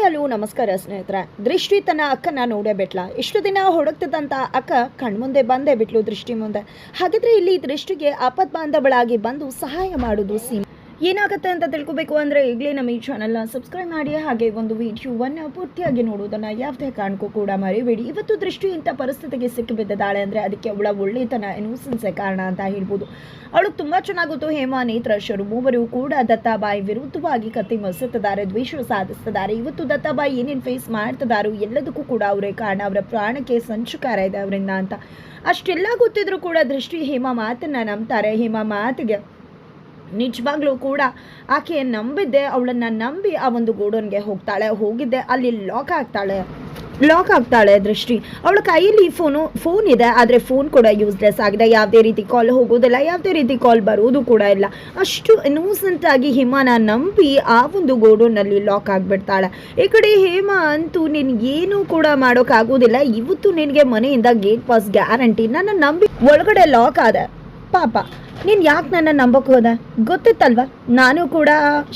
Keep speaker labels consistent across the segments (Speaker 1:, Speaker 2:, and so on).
Speaker 1: Hi hello ನಮಸ್ಕಾರ ಸ್ನೇಹಿತರೆ. ದೃಷ್ಟಿ ತನ್ನ ಅಕ್ಕನ ನೋಡೇ ಬಿಟ್ಲ. ಇಷ್ಟು ದಿನ ಹುಡುಕ್ತಿದ್ದಂಥ ಅಕ್ಕ ಕಣ್ಮುಂದೆ ಬಂದೇ ಬಿಟ್ಲು ದೃಷ್ಟಿ ಮುಂದೆ. ಹಾಗಿದ್ರೆ ಇಲ್ಲಿ ದೃಷ್ಟಿಗೆ ಆಪತ್ಬಾಂಧವಳಾಗಿ ಬಂದು ಸಹಾಯ ಮಾಡೋದು ಸೀಮಾ. ಏನಾಗುತ್ತೆ ಅಂತ ತಿಳ್ಕೊಬೇಕು ಅಂದರೆ ಈಗಲೇ ನಮ್ಮ ಈ ಚಾನಲ್ನ ಸಬ್ಸ್ಕ್ರೈಬ್ ಮಾಡಿ, ಹಾಗೆ ಒಂದು ವಿಡಿಯೋವನ್ನು ಪೂರ್ತಿಯಾಗಿ ನೋಡೋದನ್ನು ಯಾವುದೇ ಕಾರಣಕ್ಕೂ ಕೂಡ ಮರಿಬೇಡಿ. ಇವತ್ತು ದೃಷ್ಟಿ ಇಂಥ ಪರಿಸ್ಥಿತಿಗೆ ಸಿಕ್ಕಿಬಿದ್ದಿದ್ದಾಳೆ ಅಂದರೆ ಅದಕ್ಕೆ ಅವಳ ಒಳ್ಳೆತನ ಇನೋಸೆನ್ಸೇ ಕಾರಣ ಅಂತ ಹೇಳ್ಬೋದು. ಅವಳು ತುಂಬ ಚೆನ್ನಾಗಿತ್ತು. ಹೇಮಾ, ನೇತ್ರ, ಶರು ಮೂವರು ಕೂಡ ದತ್ತಾಬಾಯಿ ವಿರುದ್ಧವಾಗಿ ಕತ್ತಿ ಮಸುತ್ತಿದ್ದಾರೆ, ದ್ವೇಷ ಸಾಧಿಸ್ತಿದ್ದಾರೆ. ಇವತ್ತು ದತ್ತಾಬಾಯಿ ಏನೇನು ಫೇಸ್ ಮಾಡ್ತಿದ್ದಾರೋ ಎಲ್ಲದಕ್ಕೂ ಕೂಡ ಅವರೇ ಕಾರಣ. ಅವರ ಪ್ರಾಣಕ್ಕೆ ಸಂಚುಕಾರ ಇದೆ ಅವರಿಂದ ಅಂತ ಅಷ್ಟೆಲ್ಲ ಗೊತ್ತಿದ್ರು ಕೂಡ ದೃಷ್ಟಿ ಹೇಮಾ ಮಾತನ್ನು ನಂಬ್ತಾರೆ. ಹೇಮಾ ಮಾತಿಗೆ ನಿಜವಾಗ್ಲೂ ಕೂಡ ಆಕೆ ನಂಬಿದ್ದೆ, ಅವಳನ್ನು ನಂಬಿ ಆ ಒಂದು ಗೋಡನ್ಗೆ ಹೋಗಿದ್ದೆ. ಅಲ್ಲಿ ಲಾಕ್ ಆಗ್ತಾಳೆ ದೃಷ್ಟಿ. ಅವಳ ಕೈಯಲ್ಲಿ ಫೋನ್ ಇದೆ, ಆದರೆ ಫೋನ್ ಕೂಡ ಯೂಸ್ಲೆಸ್ ಆಗಿದೆ. ಯಾವುದೇ ರೀತಿ ಕಾಲ್ ಹೋಗೋದಿಲ್ಲ, ಯಾವುದೇ ರೀತಿ ಕಾಲ್ ಬರೋದು ಕೂಡ ಇಲ್ಲ. ಅಷ್ಟು ಇನ್ನೋಸೆಂಟ್ ಆಗಿ ಹೇಮಾನ ನಂಬಿ ಆ ಒಂದು ಗೋಡನ್ನಲ್ಲಿ ಲಾಕ್ ಆಗಿಬಿಡ್ತಾಳೆ. ಈ ಕಡೆ ಹೇಮಾ ಅಂತೂ ನಿನ್ಗೇನು ಕೂಡ ಮಾಡೋಕ್ಕಾಗೋದಿಲ್ಲ, ಇವತ್ತು ನಿನಗೆ ಮನೆಯಿಂದ ಗೇಟ್ ಪಾಸ್ ಗ್ಯಾರಂಟಿ. ನನ್ನ ನಂಬಿ ಒಳಗಡೆ ಲಾಕ್ ಆದ. ಪಾಪ ನೀನು ಯಾಕೆ ನನ್ನ ನಂಬಕ್ಕೆ ಹೋದ ಗೊತ್ತಿತ್ತಲ್ವ. ನಾನು ಕೂಡ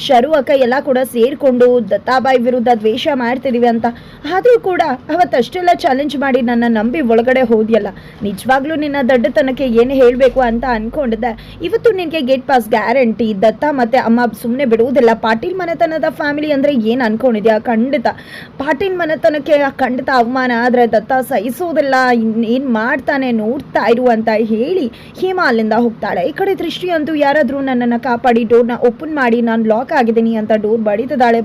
Speaker 1: ಶರು ಅಕ್ಕ ಎಲ್ಲ ಕೂಡ ಸೇರಿಕೊಂಡು ದತ್ತಾಬಾಯಿ ವಿರುದ್ಧ ದ್ವೇಷ ಮಾಡ್ತಿದ್ದೀವಿ ಅಂತ. ಆದರೂ ಕೂಡ ಅವತ್ತಷ್ಟೆಲ್ಲ ಚಾಲೆಂಜ್ ಮಾಡಿ ನನ್ನ ನಂಬಿ ಒಳಗಡೆ ಹೋದ್ಯಲ್ಲ. ನಿಜವಾಗ್ಲೂ ನಿನ್ನ ದಡ್ಡತನಕ್ಕೆ ಏನು ಹೇಳಬೇಕು ಅಂತ ಅಂದ್ಕೊಂಡಿದ್ದೆ. ಇವತ್ತು ನಿನಗೆ ಗೇಟ್ ಪಾಸ್ ಗ್ಯಾರಂಟಿ. ದತ್ತ ಮತ್ತು ಅಮ್ಮ ಸುಮ್ಮನೆ ಬಿಡುವುದಿಲ್ಲ. ಪಾಟೀಲ್ ಮನೆತನದ ಫ್ಯಾಮಿಲಿ ಅಂದರೆ ಏನು ಅಂದ್ಕೊಂಡಿದ್ಯಾ? ಖಂಡಿತ ಪಾಟೀಲ್ ಮನೆತನಕ್ಕೆ ಖಂಡಿತ ಅವಮಾನ ಆದರೆ ದತ್ತ ಸಹಿಸೋದಿಲ್ಲ. ಏನು ಮಾಡ್ತಾನೆ ನೋಡ್ತಾ ಇರು ಅಂತ ಹೇಳಿ ಹೇಮಾ ಅಲ್ಲಿಂದ ಹೋಗ್ತಾಳೆ. ಈ ಕಡೆ ದೃಷ್ಟಿ ಅಂತೂ ಯಾರಾದರೂ ನನ್ನನ್ನು ಕಾಪಾಡಿ ಡೋರ್ನ ಓಪನ್ ಮಾಡಿ, ನಾನು ಲಾಕ್ ಆಗಿದ್ದೀನಿ ಅಂತ ಡೋರ್ ಬಡಿತದಾಳೆ.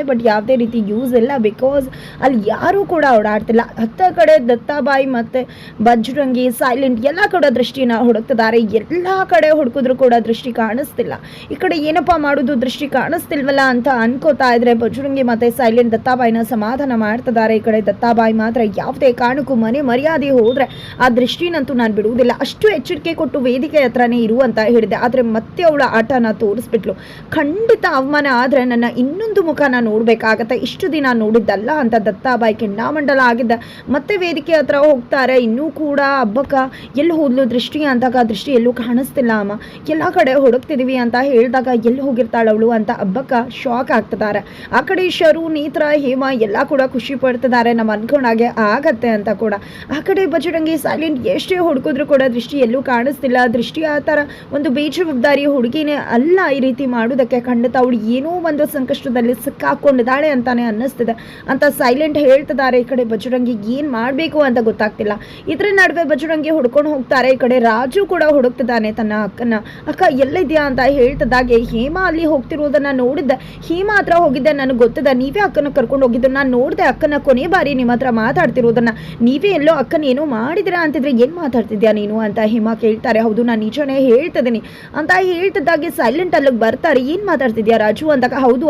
Speaker 1: ಬಟ್ ಯಾವುದೇ ರೀತಿ ಯೂಸ್ ಇಲ್ಲ, ಬಿಕಾಸ್ ಅಲ್ಲಿ ಯಾರೂ ಕೂಡ ಓಡಾಡ್ತಿಲ್ಲ. ಹತ್ತ ಕಡೆ ದತ್ತಾಬಾಯಿ ಮತ್ತು ಬಜರಂಗಿ, ಸೈಲೆಂಟ್ ಎಲ್ಲ ಕಡೆ ದೃಷ್ಟಿನ ಹುಡುಕ್ತಿದ್ದಾರೆ. ಎಲ್ಲ ಕಡೆ ಹುಡುಕಿದ್ರು ಕೂಡ ದೃಷ್ಟಿ ಕಾಣಿಸ್ತಿಲ್ಲ. ಈ ಕಡೆ ಏನಪ್ಪ ಮಾಡೋದು, ದೃಷ್ಟಿ ಕಾಣಿಸ್ತಿಲ್ವಲ್ಲ ಅಂತ ಅನ್ಕೋತಾ ಇದ್ರೆ ಬಜರಂಗಿ ಮತ್ತು ಸೈಲೆಂಟ್ ದತ್ತಾಬಾಯಿನ ಸಮಾಧಾನ ಮಾಡ್ತಿದ್ದಾರೆ. ಈ ಕಡೆ ದತ್ತಾಬಾಯಿ ಮಾತ್ರ ಯಾವುದೇ ಕಾರಣಕ್ಕೂ ಮನೆ ಮರ್ಯಾದೆ ಹೋದರೆ ಆ ದೃಷ್ಟಿನಂತೂ ನಾನು ಬಿಡುವುದಿಲ್ಲ, ಅಷ್ಟು ಎಚ್ಚರಿಕೆ ಕೊಟ್ಟು ವೇದಿಕೆ ಹತ್ರನೇ ಇರು ಅಂತ ಹೇಳಿದೆ. ಆದರೆ ಮತ್ತೆ ಅವಳ ಆಟನ ತೋರಿಸ್ಬಿಟ್ಲು. ಖಂಡಿತ ಅವಮಾನ ಆದರೆ ನನ್ನ ಇನ್ನೊಂದು ಮುಖನ ನೋಡಬೇಕಾಗತ್ತೆ, ಇಷ್ಟು ದಿನ ನೋಡಿದ್ದಲ್ಲ ಅಂತ ದತ್ತಾಬಾಯಿ ಕೆಂಡಾಮಂಡಲ ಆಗಿದ್ದ. ಮತ್ತೆ ವೇದಿಕೆ ಹತ್ರ ಹೋಗ್ತಾರೆ. ಇನ್ನೂ ಕೂಡ ಹಬ್ಬಕ್ಕ ಎಲ್ಲಿ ಹೋದ್ಲು ದೃಷ್ಟಿ ಅಂದಾಗ ದೃಷ್ಟಿ ಎಲ್ಲೂ ಕಾಣಿಸ್ತಿಲ್ಲ. ಅಮ್ಮ ಎಲ್ಲ ಕಡೆ ಹುಡುಕ್ತಿದೀವಿ ಅಂತ ಹೇಳಿದಾಗ ಎಲ್ಲಿ ಹೋಗಿರ್ತಾಳವಳು ಅಂತ ಹಬ್ಬಕ್ಕ ಶಾಕ್ ಆಗ್ತಿದ್ದಾರೆ. ಆ ಕಡೆ ಶರು, ನೇತ್ರ, ಹೇಮಾ ಎಲ್ಲ ಕೂಡ ಖುಷಿ ಪಡ್ತಿದ್ದಾರೆ. ನಮ್ಮ ಅನ್ಕೊಂಡಾಗೆ ಆಗತ್ತೆ ಅಂತ ಕೂಡ. ಆ ಕಡೆ ಬಜರಂಗಿ ಸೈಲೆಂಟ್ ಎಷ್ಟೇ ಹುಡುಕಿದ್ರು ಕೂಡ ದೃಷ್ಟಿ ಎಲ್ಲೂ ಕಾಣಿಸ್ತಿಲ್ಲ. ದೃಷ್ಟಿ ಆ ಥರ ಒಂದು ಬೇಜವಾಬ್ದಾರಿ ಹುಡುಗಿನೇ ಅಲ್ಲ ಈ ರೀತಿ ಮಾಡೋದಕ್ಕೆ. ಖಂಡಿತ ಅವಳು ಏನೋ ಒಂದು ಸಂಕಷ್ಟದಲ್ಲಿ ಸಿಕ್ಕಾಕೊಂಡಿದ್ದಾಳೆ ಅಂತಾನೆ ಅನ್ನಿಸ್ತಿದೆ ಅಂತ ಸೈಲೆಂಟ್ ಹೇಳ್ತಿದ್ದಾರೆ. ಈ ಕಡೆ ಬಜರಂಗಿ ಏನು ಮಾಡಬೇಕು ಅಂತ ಗೊತ್ತಾಗ್ತಿಲ್ಲ. ಇದರ ನಡುವೆ ಬಜರಂಗಿ ಹುಡ್ಕೊಂಡು ಹೋಗ್ತಾರೆ. ಈ ಕಡೆ ರಾಜು ಕೂಡ ಹುಡುಕ್ತಿದ್ದಾನೆ ತನ್ನ ಅಕ್ಕನ. ಅಕ್ಕ ಎಲ್ಲಿದ್ಯಾ ಅಂತ ಹೇಳ್ತಿದ್ದಾಗೆ ಹೇಮಾ ಅಲ್ಲಿ ಹೋಗ್ತಿರೋದನ್ನ ನೋಡಿದ್ದೆ. ಹೇಮಾ ಹತ್ರ ಹೋಗಿದ್ದೆ, ನನಗೆ ಗೊತ್ತಿದೆ ನೀವೇ ಅಕ್ಕನ ಕರ್ಕೊಂಡು ಹೋಗಿದ್ದು. ನಾನು ನೋಡಿದೆ ಅಕ್ಕನ ಕೊನೆ ಬಾರಿ ನಿಮ್ಮ ಹತ್ರ ಮಾತಾಡ್ತಿರೋದನ್ನ. ನೀವೇ ಎಲ್ಲೋ ಅಕ್ಕನ ಏನೋ ಮಾಡಿದಿರಾ ಅಂತಿದ್ರೆ ಏನು ಮಾತಾಡ್ತಿದ್ಯಾ ನೀನು ಅಂತ ಹೇಮಾ ಕೇಳ್ತಾರೆ. ಹೌದು, ನಾನು ನಿಜನೇ ಹೇಳ್ತಿದ್ದೀನಿ ಅಂತ ಹೇಳ್ತಿದ್ದಾಗೆ ಸೈಲೆಂಟ್ ಅಲ್ಲಿಗೆ ಬರ್ತಾರೆ. ಏನು ಮಾತಾಡ್ತಿದ್ಯಾ ರಾಜು ಅಂದಾಗ, ಹೌದು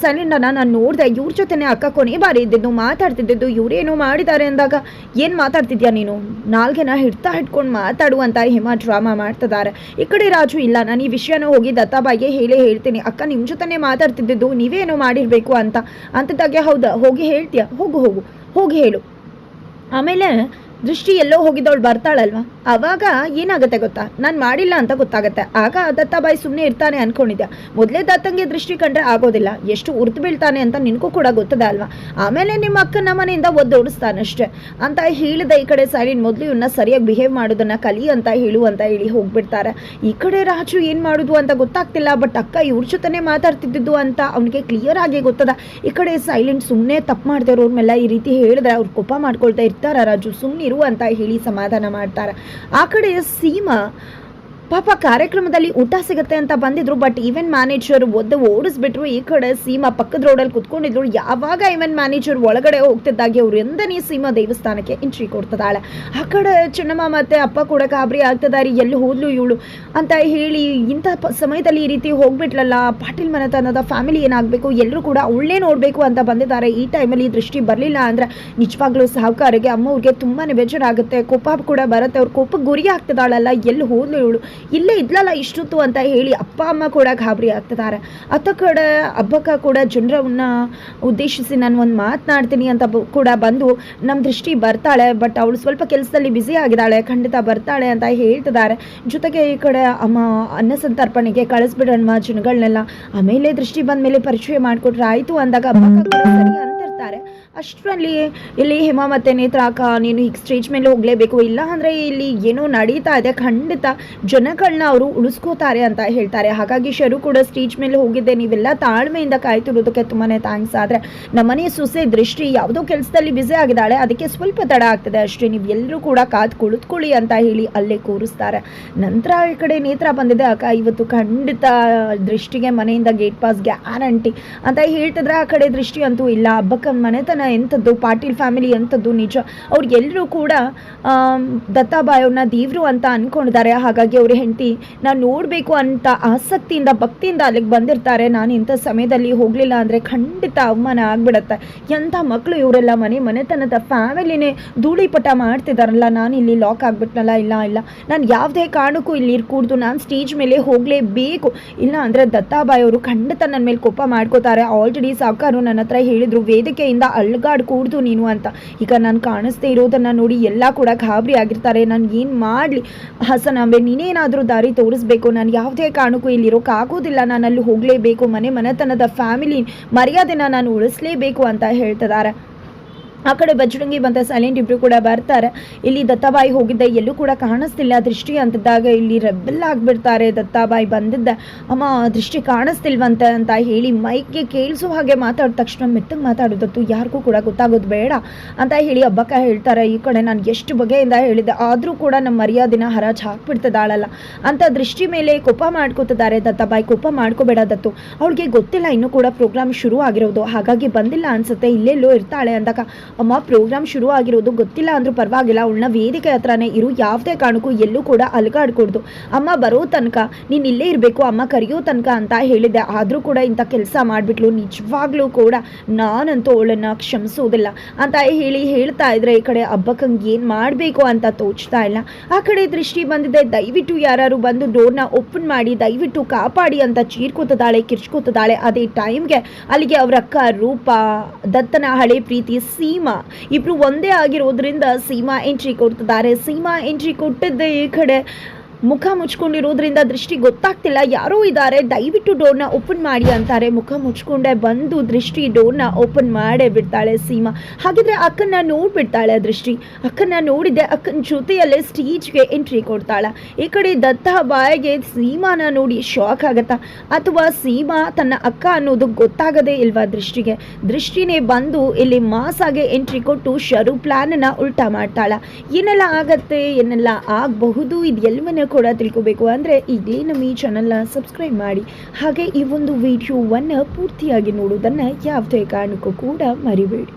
Speaker 1: ಸೈಲೆಂಟ್ ನಾನು ನೋಡಿದೆ, ಇವ್ರ ಜೊತೆನೆ ಅಕ್ಕ ಕೊನೆ ಬಾರಿ ಇದ್ದಿದ್ದು ಮಾತಾಡ್ತಿದ್ದು. ಇವರೇನೋ ಮಾಡಿದ್ದಾರೆ ಅಂದಾಗ ಏನು ಮಾತಾಡ್ತಿದ್ಯಾ ನೀನು, ನಾಲ್ಗೆನ ಹಿಡ್ಕೊಂಡು ಮಾತಾಡು ಅಂತ ಹೇಮಾ ಡ್ರಾಮಾ ಮಾಡ್ತಿದ್ದಾರೆ. ಈ ಕಡೆ ರಾಜು, ಇಲ್ಲ ನಾನು ಈ ವಿಷಯನ ಹೋಗಿ ದತ್ತಾಬಾಯಿಗೆ ಹೇಳ್ತೀನಿ, ಅಕ್ಕ ನಿಮ್ಮ ಜೊತೆನೆ ಮಾತಾಡ್ತಿದ್ದು, ನೀವೇನೋ ಮಾಡಿರಬೇಕು ಅಂತ ಅಂತಿದ್ದಾಗೆ. ಹೌದಾ, ಹೋಗಿ ಹೇಳ್ತೀಯಾ, ಹೋಗಿ ಹೇಳು. ಆಮೇಲೆ ದೃಷ್ಟಿ ಎಲ್ಲೋ ಹೋಗಿದ್ದವಳು ಬರ್ತಾಳಲ್ವ, ಆವಾಗ ಏನಾಗುತ್ತೆ ಗೊತ್ತಾ, ನಾನು ಮಾಡಿಲ್ಲ ಅಂತ ಗೊತ್ತಾಗುತ್ತೆ. ಆಗ ದತ್ತಾಬಾಯಿ ಸುಮ್ಮನೆ ಇರ್ತಾನೆ ಅನ್ಕೊಂಡಿದ್ಯಾ? ಮೊದಲೇ ದತ್ತಂಗೆ ದೃಷ್ಟಿ ಕಂಡ್ರೆ ಆಗೋದಿಲ್ಲ, ಎಷ್ಟು ಉರ್ದು ಬೀಳ್ತಾನೆ ಅಂತ ನಿನಗೂ ಕೂಡ ಗೊತ್ತದೆ ಅಲ್ವಾ. ಆಮೇಲೆ ನಿಮ್ಮ ಅಕ್ಕನ ಮನೆಯಿಂದ ಒದ್ದೋಡಿಸ್ತಾನಷ್ಟೇ ಅಂತ ಹೇಳಿದೆ. ಈ ಕಡೆ ಸೈಲೆಂಟ್, ಮೊದಲು ಇವನ್ನ ಸರಿಯಾಗಿ ಬಿಹೇವ್ ಮಾಡೋದನ್ನ ಕಲಿ ಅಂತ ಹೇಳಿ ಹೋಗ್ಬಿಡ್ತಾರೆ. ಈ ಕಡೆ ರಾಜು ಏನು ಮಾಡೋದು ಅಂತ ಗೊತ್ತಾಗ್ತಿಲ್ಲ. ಬಟ್ ಅಕ್ಕ ಇವ್ರ ಜೊತೆನೆ ಮಾತಾಡ್ತಿದ್ದು ಅಂತ ಅವನಿಗೆ ಕ್ಲಿಯರ್ ಆಗಿ ಗೊತ್ತದ. ಈ ಕಡೆ ಸೈಲೆಂಟ್ ಸುಮ್ಮನೆ ತಪ್ಪು ಮಾಡ್ತಾ ಇರೋರ್ ಮೇಲೆ ಈ ರೀತಿ ಹೇಳಿದ್ರೆ ಅವ್ರು ಕೋಪ ಮಾಡ್ಕೊಳ್ತಾ ಇರ್ತಾರ. ರಾಜು ಸುಮ್ಮನೆ ಅಂತ ಹೇಳಿ ಸಮಾಧಾನ ಮಾಡ್ತಾರೆ. ಆ ಕಡೆ ಸೀಮಾ ಪಾಪ ಕಾರ್ಯಕ್ರಮದಲ್ಲಿ ಊಟ ಸಿಗುತ್ತೆ ಅಂತ ಬಂದಿದ್ರು, ಬಟ್ ಈವೆಂಟ್ ಮ್ಯಾನೇಜರ್ ಓಡಿಸ್ಬಿಟ್ರು. ಈ ಕಡೆ ಸೀಮಾ ಪಕ್ಕದ ರೋಡಲ್ಲಿ ಕುತ್ಕೊಂಡಿದ್ರು. ಯಾವಾಗ ಈವೆಂಟ್ ಮ್ಯಾನೇಜರ್ ಒಳಗಡೆ ಹೋಗ್ತಿದ್ದಾಗೆ ಅವ್ರು ಎಂದನೇ ಸೀಮಾ ದೇವಸ್ಥಾನಕ್ಕೆ ಎಂಟ್ರಿ ಕೊಡ್ತಿದ್ದಾಳೆ. ಆ ಕಡೆ ಚಿನ್ನಮ್ಮ ಮತ್ತೆ ಅಪ್ಪ ಕೂಡ ಗಾಬರಿ ಆಗ್ತಿದ್ದಾರೆ, ಎಲ್ಲಿ ಹೋದ್ಲು ಇವಳು ಅಂತ ಹೇಳಿ. ಇಂಥ ಸಮಯದಲ್ಲಿ ಈ ರೀತಿ ಹೋಗ್ಬಿಟ್ಲಲ್ಲ, ಪಾಟೀಲ್ ಮನೆತನದ ಫ್ಯಾಮಿಲಿ ಏನಾಗಬೇಕು, ಎಲ್ಲರೂ ಕೂಡ ಅವಳೇ ನೋಡಬೇಕು ಅಂತ ಬಂದಿದ್ದಾರೆ. ಈ ಟೈಮಲ್ಲಿ ದೃಷ್ಟಿ ಬರಲಿಲ್ಲ ಅಂದರೆ ನಿಜವಾಗ್ಲೂ ಸಾಹುಕಾರಿಗೆ ಅಮ್ಮವ್ರಿಗೆ ತುಂಬಾ ಬೇಜಾರಾಗುತ್ತೆ, ಕೋಪ ಕೂಡ ಬರುತ್ತೆ. ಅವ್ರ ಕೋಪಕ್ಕೆ ಗುರಿ ಆಗ್ತಿದ್ದಾಳಲ್ಲ, ಎಲ್ಲಿ ಹೋದ್ಲು ಇವಳು, ಇಲ್ಲೇ ಇದ್ಲಲ್ಲ ಇಷ್ಟೊತ್ತು ಅಂತ ಹೇಳಿ ಅಪ್ಪ ಅಮ್ಮ ಕೂಡ ಗಾಬರಿ ಆಗ್ತಿದ್ದಾರೆ. ಅತ್ತ ಕಡೆ ಹಬ್ಬಕ್ಕ ಕೂಡ ಜನರನ್ನ ಉದ್ದೇಶಿಸಿ ನಾನು ಒಂದು ಮಾತನಾಡ್ತೀನಿ ಅಂತ ಕೂಡ ಬಂದು ನಮ್ಮ ದೃಷ್ಟಿ ಬರ್ತಾಳೆ, ಬಟ್ ಅವಳು ಸ್ವಲ್ಪ ಕೆಲಸದಲ್ಲಿ ಬ್ಯುಸಿ ಆಗಿದ್ದಾಳೆ, ಖಂಡಿತ ಬರ್ತಾಳೆ ಅಂತ ಹೇಳ್ತಿದ್ದಾರೆ. ಜೊತೆಗೆ ಈ ಕಡೆ ಅಮ್ಮ ಅನ್ನ ಸಂತರ್ಪಣೆಗೆ ಕಳಿಸ್ಬಿಡೋಣ ಜನಗಳನ್ನೆಲ್ಲ, ಆಮೇಲೆ ದೃಷ್ಟಿ ಬಂದ ಮೇಲೆ ಪರಿಚಯ ಮಾಡಿಕೊಟ್ರೆ ಆಯಿತು ಅಂದಾಗ ಹಬ್ಬಕ್ಕ ಕೂಡ ಸರಿ ಅಂತಿರ್ತಾರೆ. ಅಷ್ಟರಲ್ಲಿ ಇಲ್ಲಿ ಹೇಮಾ ಮತ್ತು ನೇತ್ರ ಅಕ್ಕ ನೀನು ಈಗ ಸ್ಟೇಜ್ ಮೇಲೆ ಹೋಗಲೇಬೇಕು, ಇಲ್ಲ ಅಂದರೆ ಇಲ್ಲಿ ಏನೋ ನಡೀತಾ ಇದೆ, ಖಂಡಿತ ಜನಗಳನ್ನ ಅವರು ಉಳಿಸ್ಕೋತಾರೆ ಅಂತ ಹೇಳ್ತಾರೆ. ಹಾಗಾಗಿ ಶರು ಕೂಡ ಸ್ಟೇಜ್ ಮೇಲೆ ಹೋಗಿದ್ದೆ, ನೀವೆಲ್ಲ ತಾಳ್ಮೆಯಿಂದ ಕಾಯ್ತಿರೋದಕ್ಕೆ ತುಂಬಾ ಥ್ಯಾಂಕ್ಸ್. ಆದರೆ ನಮ್ಮನೆ ಸೊಸೆ ದೃಷ್ಟಿ ಯಾವುದೋ ಕೆಲಸದಲ್ಲಿ ಬ್ಯುಸಿ ಆಗಿದ್ದಾಳೆ, ಅದಕ್ಕೆ ಸ್ವಲ್ಪ ತಡ ಆಗ್ತದೆ ಅಷ್ಟೇ, ನೀವು ಎಲ್ಲರೂ ಕೂಡ ಕಾದು ಕುಳಿತುಕೊಳ್ಳಿ ಅಂತ ಹೇಳಿ ಅಲ್ಲೇ ಕೂರಿಸ್ತಾರೆ. ನಂತರ ಈ ಕಡೆ ನೇತ್ರ ಬಂದಿದೆ, ಅಕ್ಕ ಇವತ್ತು ಖಂಡಿತ ದೃಷ್ಟಿಗೆ ಮನೆಯಿಂದ ಗೇಟ್ ಪಾಸ್ ಗ್ಯಾರಂಟಿ ಅಂತ ಹೇಳ್ತಿದ್ರೆ, ಆ ಕಡೆ ದೃಷ್ಟಿ ಅಂತೂ ಇಲ್ಲ, ಹಬ್ಬಕ್ಕ ಮನೆತನ ಎಂಥದ್ದು, ಪಾಟೀಲ್ ಫ್ಯಾಮಿಲಿ ಎಂಥದ್ದು ನಿಜ, ಅವ್ರಿಗೆಲ್ಲರೂ ಕೂಡ ದತ್ತಾಬಾಯವ್ರನ್ನ ದೇವರು ಅಂತ ಅಂದ್ಕೊಂಡಿದ್ದಾರೆ. ಹಾಗಾಗಿ ಅವ್ರ ಹೆಂಡತಿ ನಾನು ನೋಡಬೇಕು ಅಂತ ಆಸಕ್ತಿಯಿಂದ ಭಕ್ತಿಯಿಂದ ಅಲ್ಲಿಗೆ ಬಂದಿರ್ತಾರೆ. ನಾನು ಇಂಥ ಸಮಯದಲ್ಲಿ ಹೋಗಲಿಲ್ಲ ಅಂದರೆ ಖಂಡಿತ ಅವಮಾನ ಆಗಿಬಿಡತ್ತೆ. ಎಂಥ ಮಕ್ಕಳು ಇವರೆಲ್ಲ, ಮನೆತನದ ಫ್ಯಾಮಿಲಿನೇ ಧೂಳಿಪಟ ಮಾಡ್ತಿದ್ದಾರಲ್ಲ, ನಾನು ಇಲ್ಲಿ ಲಾಕ್ ಆಗಿಬಿಟ್ನಲ್ಲ, ಇಲ್ಲ ನಾನು ಯಾವುದೇ ಕಾರಣಕ್ಕೂ ಇಲ್ಲಿ ಇರ್ಕೂಡ್ದು, ನಾನು ಸ್ಟೇಜ್ ಮೇಲೆ ಹೋಗಲೇಬೇಕು, ಇಲ್ಲ ಅಂದರೆ ದತ್ತಾಬಾಯವರು ಖಂಡಿತ ನನ್ನ ಮೇಲೆ ಕೋಪ ಮಾಡ್ಕೋತಾರೆ. ಆಲ್ರೆಡಿ ಸಾಕಾರು ನನ್ನ ಹತ್ರ ಹೇಳಿದರು, ವೇದಿಕೆಯಿಂದ ಅಳ್ಗಾಡ್ ಕೂಡ್ದು ನೀನು ಅಂತ. ಈಗ ನಾನು ಕಾಣಿಸ್ದೇ ಇರೋದನ್ನು ನೋಡಿ ಎಲ್ಲ ಕೂಡ ಗಾಬರಿ ಆಗಿರ್ತಾರೆ. ನಾನು ಏನು ಮಾಡಲಿ ಹಾಸನಾಂಬೆ, ನೀನೇನಾದರೂ ದಾರಿ ತೋರಿಸ್ಬೇಕು, ನಾನು ಯಾವುದೇ ಕಾರಣಕ್ಕೂ ಇಲ್ಲಿರೋಕ್ಕಾಗೋದಿಲ್ಲ, ನಾನು ಅಲ್ಲಿ ಹೋಗಲೇಬೇಕು, ಮನೆತನದ ಫ್ಯಾಮಿಲಿ ಮರ್ಯಾದೆನ ನಾನು ಉಳಿಸ್ಲೇಬೇಕು ಅಂತ ಹೇಳ್ತಿದ್ದಾರೆ. ಆ ಕಡೆ ಬಜರಂಗಿ ಮತ್ತು ಸೈಲೆಂಟ್ ಇಬ್ಬರು ಕೂಡ ಬರ್ತಾರೆ. ಇಲ್ಲಿ ದತ್ತಾಬಾಯಿ ಹೋಗಿದ್ದೆ, ಎಲ್ಲೂ ಕೂಡ ಕಾಣಿಸ್ತಿಲ್ಲ ದೃಷ್ಟಿ ಅಂತಿದ್ದಾಗ ಇಲ್ಲಿ ರೆಬೆಲ್ ಆಗಿಬಿಡ್ತಾರೆ. ದತ್ತಾಬಾಯಿ ಬಂದಿದ್ದೆ, ಅಮ್ಮ ದೃಷ್ಟಿ ಕಾಣಿಸ್ತಿಲ್ವಂತೆ ಅಂತ ಹೇಳಿ ಮೈಕ್ಗೆ ಕೇಳಿಸೋ ಹಾಗೆ ಮಾತಾಡಿದ ತಕ್ಷಣ ಮೆತ್ತಗೆ ಮಾತಾಡೋದತ್ತು, ಯಾರಿಗೂ ಕೂಡ ಗೊತ್ತಾಗೋದು ಬೇಡ ಅಂತ ಹೇಳಿ ಹಬ್ಬಕ್ಕ ಹೇಳ್ತಾರೆ. ಈ ಕಡೆ ನಾನು ಎಷ್ಟು ಬಗೆಯಿಂದ ಹೇಳಿದ್ದೆ, ಆದರೂ ಕೂಡ ನಮ್ಮ ಮರ್ಯಾದಿನ ಹರಾಜು ಹಾಕ್ಬಿಡ್ತಿದ್ದಾಳಲ್ಲ ಅಂತ ದೃಷ್ಟಿ ಮೇಲೆ ಕೋಪ ಮಾಡ್ಕೋತಿದ್ದಾರೆ. ದತ್ತಾಬಾಯಿ ಕೋಪ ಮಾಡ್ಕೋಬೇಡ ದತ್ತು, ಅವಳಿಗೆ ಗೊತ್ತಿಲ್ಲ ಇನ್ನೂ ಕೂಡ ಪ್ರೋಗ್ರಾಮ್ ಶುರು ಆಗಿರೋದು, ಹಾಗಾಗಿ ಬಂದಿಲ್ಲ ಅನ್ಸುತ್ತೆ, ಇಲ್ಲೆಲ್ಲೋ ಇರ್ತಾಳೆ ಅಂದಾಗ, ಅಮ್ಮ ಪ್ರೋಗ್ರಾಮ್ ಶುರು ಆಗಿರೋದು ಗೊತ್ತಿಲ್ಲ ಅಂದ್ರೂ ಪರವಾಗಿಲ್ಲ, ಅವಳನ್ನ ವೇದಿಕೆ ಹತ್ರನೇ ಇರು, ಯಾವುದೇ ಕಾರಣಕ್ಕೂ ಎಲ್ಲೂ ಕೂಡ ಅಲ್ಗಾಡ್ಕೊಡ್ದು, ಅಮ್ಮ ಬರೋ ತನಕ ನೀನು ಇಲ್ಲೇ ಇರಬೇಕು, ಅಮ್ಮ ಕರೆಯೋ ತನಕ ಅಂತ ಹೇಳಿದ್ದೆ. ಆದರೂ ಕೂಡ ಇಂಥ ಕೆಲಸ ಮಾಡಿಬಿಟ್ಲು, ನಿಜವಾಗ್ಲೂ ಕೂಡ ನಾನಂತೂ ಅವಳನ್ನು ಕ್ಷಮಿಸೋದಿಲ್ಲ ಅಂತ ಹೇಳಿ ಹೇಳ್ತಾ ಇದ್ರೆ, ಈ ಕಡೆ ಹಬ್ಬಕ್ಕಂಗೆ ಏನು ಮಾಡಬೇಕು ಅಂತ ತೋಚ್ತಾ ಇಲ್ಲ. ಆ ಕಡೆ ದೃಷ್ಟಿ ಬಂದಿದೆ, ದಯವಿಟ್ಟು ಯಾರು ಬಂದು ಡೋರ್ನ ಓಪನ್ ಮಾಡಿ, ದಯವಿಟ್ಟು ಕಾಪಾಡಿ ಅಂತ ಚೀರ್ಕೋತಿದ್ದಾಳೆ, ಕಿರ್ಚ್ಕೋತಿದ್ದಾಳೆ. ಅದೇ ಟೈಮ್ಗೆ ಅಲ್ಲಿಗೆ ಅವ್ರ ಅಕ್ಕ ರೂಪ, ದತ್ತನ ಹಳೆ ಪ್ರೀತಿ ಸೀಮಾ ಇಬ್ರು ಒಂದೇ ಆಗಿರೋದ್ರಿಂದ ಸೀಮಾ ಎಂಟ್ರಿ ಕೊಡ್ತಿದ್ದಾರೆ. ಸೀಮಾ ಎಂಟ್ರಿ ಕೊಟ್ಟಿದ್ದೆ ಈ ಕಡೆ ಮುಖ ಮುಚ್ಕೊಂಡಿರೋದ್ರಿಂದ ದೃಷ್ಟಿ ಗೊತ್ತಾಗ್ತಿಲ್ಲ ಯಾರೋ ಇದ್ದಾರೆ, ದಯವಿಟ್ಟು ಡೋರ್ನ ಓಪನ್ ಮಾಡಿ ಅಂತಾರೆ. ಮುಖ ಮುಚ್ಕೊಂಡೆ ಬಂದು ದೃಷ್ಟಿ ಡೋರ್ನ ಓಪನ್ ಮಾಡೇ ಬಿಡ್ತಾಳೆ ಸೀಮಾ. ಹಾಗಿದ್ರೆ ಅಕ್ಕನ್ನ ನೋಡ್ಬಿಡ್ತಾಳೆ ದೃಷ್ಟಿ, ಅಕ್ಕನ್ನ ನೋಡಿದ್ದೆ, ಅಕ್ಕನ ಜೊತೆಯಲ್ಲೇ ಸ್ಟೇಜ್ಗೆ ಎಂಟ್ರಿ ಕೊಡ್ತಾಳೆ. ಈ ಕಡೆ ದತ್ತ ಬಾಯಿಗೆ ಸೀಮಾನ ನೋಡಿ ಶಾಕ್ ಆಗತ್ತಾ, ಅಥವಾ ಸೀಮಾ ತನ್ನ ಅಕ್ಕ ಅನ್ನೋದು ಗೊತ್ತಾಗದೇ ಇಲ್ವಾ ದೃಷ್ಟಿಗೆ? ದೃಷ್ಟಿನೇ ಬಂದು ಇಲ್ಲಿ ಮಾಸಾಗೆ ಎಂಟ್ರಿ ಕೊಟ್ಟು ಶರು ಪ್ಲಾನ್ನ ಉಲ್ಟಾ ಮಾಡ್ತಾಳ. ಏನೆಲ್ಲ ಆಗತ್ತೆ, ಏನೆಲ್ಲ ಆಗಬಹುದು, ಇದು ಎಲ್ಲವನ್ನ ಕೂಡ ತಿಳ್ಕೋಬೇಕು ಅಂದರೆ ಈಗಲೇ ನಮ್ಮ ಈ ಚಾನಲ್ನ ಸಬ್ಸ್ಕ್ರೈಬ್ ಮಾಡಿ. ಹಾಗೆ ಈ ಒಂದು ವಿಡಿಯೋವನ್ನು ಪೂರ್ತಿಯಾಗಿ ನೋಡೋದನ್ನು ಯಾವುದೇ ಕಾರಣಕ್ಕೂ ಕೂಡ ಮರಿಬೇಡಿ.